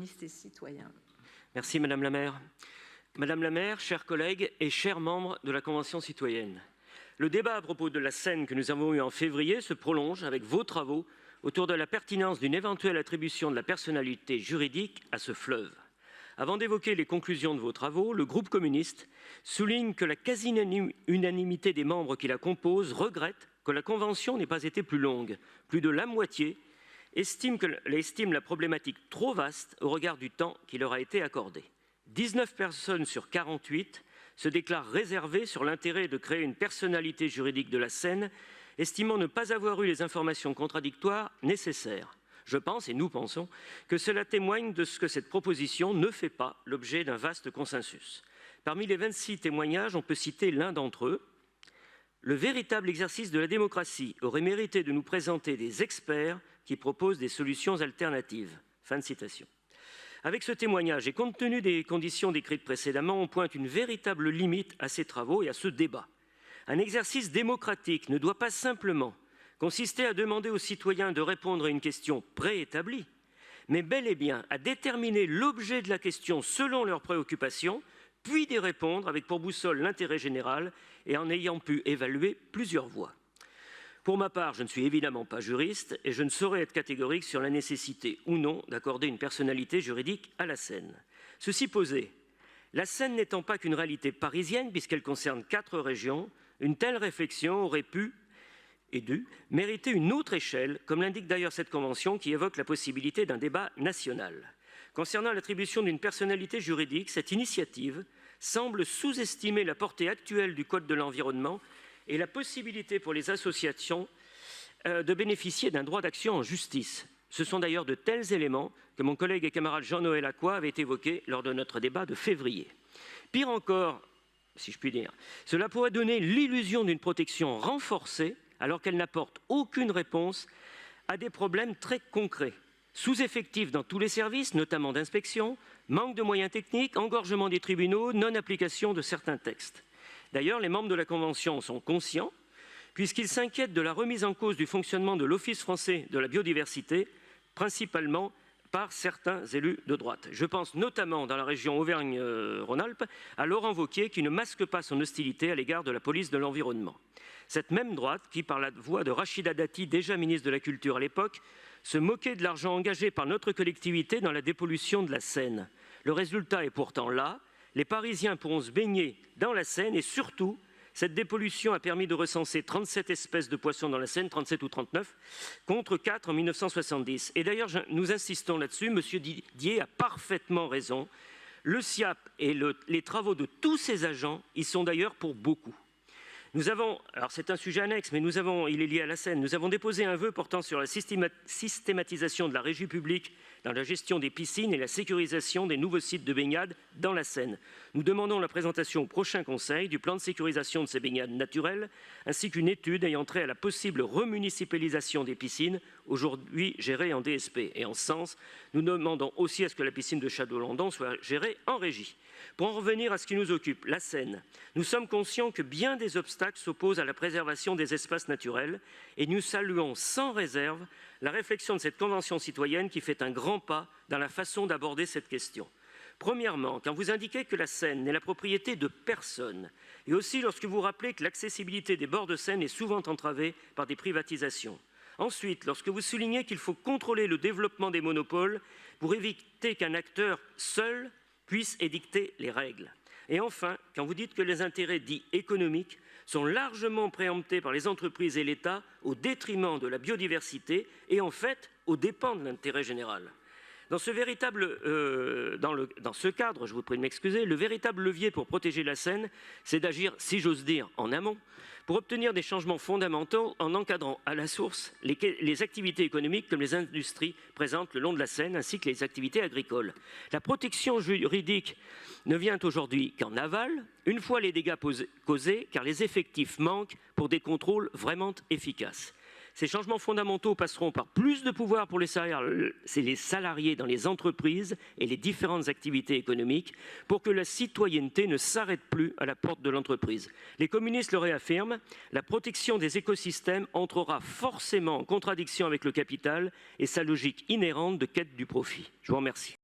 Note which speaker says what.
Speaker 1: communistes et citoyens.
Speaker 2: Merci Madame la maire. Madame la maire, chers collègues et chers membres de la Convention citoyenne, le débat à propos de la Seine que nous avons eu en février se prolonge avec vos travaux autour de la pertinence d'une éventuelle attribution de la personnalité juridique à ce fleuve. Avant d'évoquer les conclusions de vos travaux, le groupe communiste souligne que la quasi-unanimité des membres qui la composent regrette que la Convention n'ait pas été plus longue. Plus de la moitié estime la problématique trop vaste au regard du temps qui leur a été accordé. 19 personnes sur 48 se déclarent réservées sur l'intérêt de créer une personnalité juridique de la Seine, estimant ne pas avoir eu les informations contradictoires nécessaires. Je pense, et nous pensons, que cela témoigne de ce que cette proposition ne fait pas l'objet d'un vaste consensus. Parmi les 26 témoignages, on peut citer l'un d'entre eux. Le véritable exercice de la démocratie aurait mérité de nous présenter des experts qui proposent des solutions alternatives. Fin de citation. Avec ce témoignage et compte tenu des conditions décrites précédemment, on pointe une véritable limite à ces travaux et à ce débat. Un exercice démocratique ne doit pas simplement consister à demander aux citoyens de répondre à une question préétablie, mais bel et bien à déterminer l'objet de la question selon leurs préoccupations, puis d'y répondre avec pour boussole l'intérêt général et en ayant pu évaluer plusieurs voies. Pour ma part, je ne suis évidemment pas juriste et je ne saurais être catégorique sur la nécessité ou non d'accorder une personnalité juridique à la Seine. Ceci posé, la Seine n'étant pas qu'une réalité parisienne puisqu'elle concerne 4 régions, une telle réflexion aurait pu et dû mériter une autre échelle, comme l'indique d'ailleurs cette convention qui évoque la possibilité d'un débat national. Concernant l'attribution d'une personnalité juridique, cette initiative semble sous-estimer la portée actuelle du Code de l'environnement et la possibilité pour les associations de bénéficier d'un droit d'action en justice. Ce sont d'ailleurs de tels éléments que mon collègue et camarade Jean-Noël Acquois avait évoqués lors de notre débat de février. Pire encore, si je puis dire, cela pourrait donner l'illusion d'une protection renforcée alors qu'elle n'apporte aucune réponse à des problèmes très concrets. Sous-effectifs dans tous les services, notamment d'inspection, manque de moyens techniques, engorgement des tribunaux, non-application de certains textes. D'ailleurs, les membres de la Convention sont conscients, puisqu'ils s'inquiètent de la remise en cause du fonctionnement de l'Office français de la biodiversité, principalement par certains élus de droite. Je pense notamment dans la région Auvergne-Rhône-Alpes à Laurent Wauquiez qui ne masque pas son hostilité à l'égard de la police de l'environnement. Cette même droite qui, par la voix de Rachida Dati, déjà ministre de la Culture à l'époque, se moquait de l'argent engagé par notre collectivité dans la dépollution de la Seine. Le résultat est pourtant là. Les Parisiens pourront se baigner dans la Seine et surtout, cette dépollution a permis de recenser 37 espèces de poissons dans la Seine, 37 ou 39, contre 4 en 1970. Et d'ailleurs, nous insistons là-dessus, M. Didier a parfaitement raison. Le SIAP et les travaux de tous ses agents y sont d'ailleurs pour beaucoup. Nous avons, alors c'est un sujet annexe, mais il est lié à la Seine. Nous avons déposé un vœu portant sur la systématisation de la régie publique dans la gestion des piscines et la sécurisation des nouveaux sites de baignade dans la Seine. Nous demandons la présentation au prochain Conseil du plan de sécurisation de ces baignades naturelles, ainsi qu'une étude ayant trait à la possible remunicipalisation des piscines, aujourd'hui gérées en DSP. Et en ce sens, nous demandons aussi à ce que la piscine de Château-Landon soit gérée en régie. Pour en revenir à ce qui nous occupe, la Seine, nous sommes conscients que bien des obstacles s'opposent à la préservation des espaces naturels et nous saluons sans réserve la réflexion de cette Convention citoyenne qui fait un grand pas dans la façon d'aborder cette question. Premièrement, quand vous indiquez que la Seine n'est la propriété de personne, et aussi lorsque vous rappelez que l'accessibilité des bords de Seine est souvent entravée par des privatisations. Ensuite, lorsque vous soulignez qu'il faut contrôler le développement des monopoles pour éviter qu'un acteur seul puisse édicter les règles. Et enfin, quand vous dites que les intérêts dits économiques sont largement préemptés par les entreprises et l'État au détriment de la biodiversité et en fait aux dépens de l'intérêt général. Dans ce cadre, je vous prie de m'excuser, le véritable levier pour protéger la Seine, c'est d'agir, si j'ose dire, en amont, pour obtenir des changements fondamentaux en encadrant à la source les activités économiques comme les industries présentes le long de la Seine, ainsi que les activités agricoles. La protection juridique ne vient aujourd'hui qu'en aval, une fois les dégâts causés, car les effectifs manquent pour des contrôles vraiment efficaces. Ces changements fondamentaux passeront par plus de pouvoir pour les salariés dans les entreprises et les différentes activités économiques pour que la citoyenneté ne s'arrête plus à la porte de l'entreprise. Les communistes le réaffirment, la protection des écosystèmes entrera forcément en contradiction avec le capital et sa logique inhérente de quête du profit. Je vous remercie.